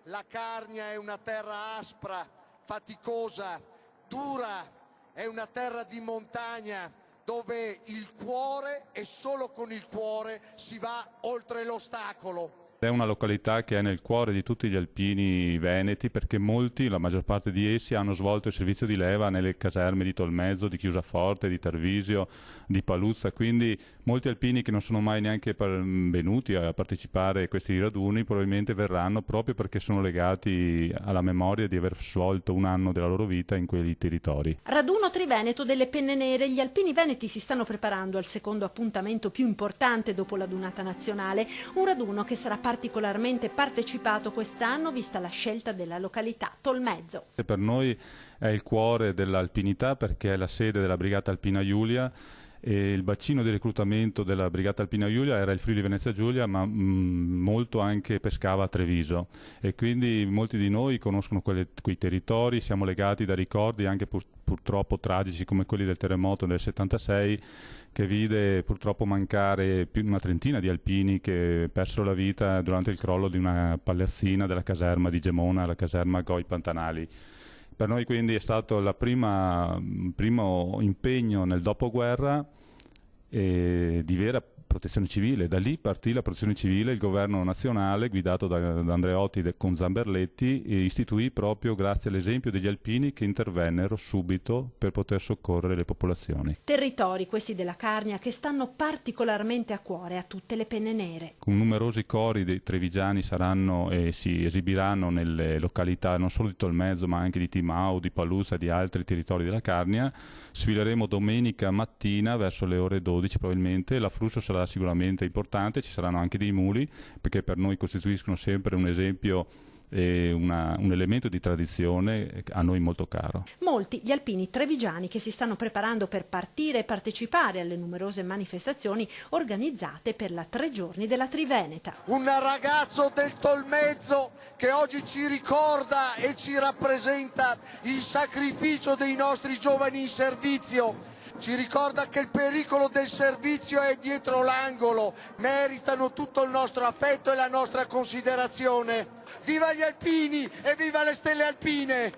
La Carnia è una terra aspra, faticosa, dura, è una terra di montagna dove il cuore e solo con il cuore si va oltre l'ostacolo. È una località che è nel cuore di tutti gli alpini veneti perché molti, la maggior parte di essi, hanno svolto il servizio di leva nelle caserme di Tolmezzo, di Chiusaforte, di Tarvisio, di Paluzza, quindi molti alpini che non sono mai neanche venuti a partecipare a questi raduni probabilmente verranno proprio perché sono legati alla memoria di aver svolto un anno della loro vita in quei territori. Raduno Triveneto delle Penne Nere. Gli alpini veneti si stanno preparando al secondo appuntamento più importante dopo la Dunata Nazionale, un raduno che sarà particolarmente partecipato quest'anno vista la scelta della località Tolmezzo. Per noi è il cuore dell'alpinità perché è la sede della Brigata Alpina Giulia e il bacino di reclutamento della Brigata Alpina Giulia era il Friuli Venezia Giulia, ma molto anche pescava a Treviso e quindi molti di noi conoscono quei territori, siamo legati da ricordi anche purtroppo tragici come quelli del terremoto del 76 che vide purtroppo mancare più di una trentina di alpini che persero la vita durante il crollo di una palazzina della caserma di Gemona, la caserma Goi Pantanali. Per noi quindi è stato il primo impegno nel dopoguerra di vera protezione civile. Da lì partì la protezione civile, il governo nazionale guidato da Andreotti con Zamberletti istituì proprio grazie all'esempio degli alpini che intervennero subito per poter soccorrere le popolazioni. Territori questi della Carnia che stanno particolarmente a cuore a tutte le Penne Nere. Con numerosi cori dei trevigiani saranno e si esibiranno nelle località non solo di Tolmezzo ma anche di Timau, di Paluzza e di altri territori della Carnia. Sfileremo domenica mattina verso le ore 12 probabilmente, l'afflusso sarà sicuramente importante, ci saranno anche dei muli perché per noi costituiscono sempre un esempio e un elemento di tradizione a noi molto caro. Molti gli alpini trevigiani che si stanno preparando per partire e partecipare alle numerose manifestazioni organizzate per la 3 giorni della Triveneta. Un ragazzo del Tolmezzo che oggi ci ricorda e ci rappresenta il sacrificio dei nostri giovani in servizio. Ci ricorda che il pericolo del servizio è dietro l'angolo, meritano tutto il nostro affetto e la nostra considerazione. Viva gli alpini e viva le stelle alpine!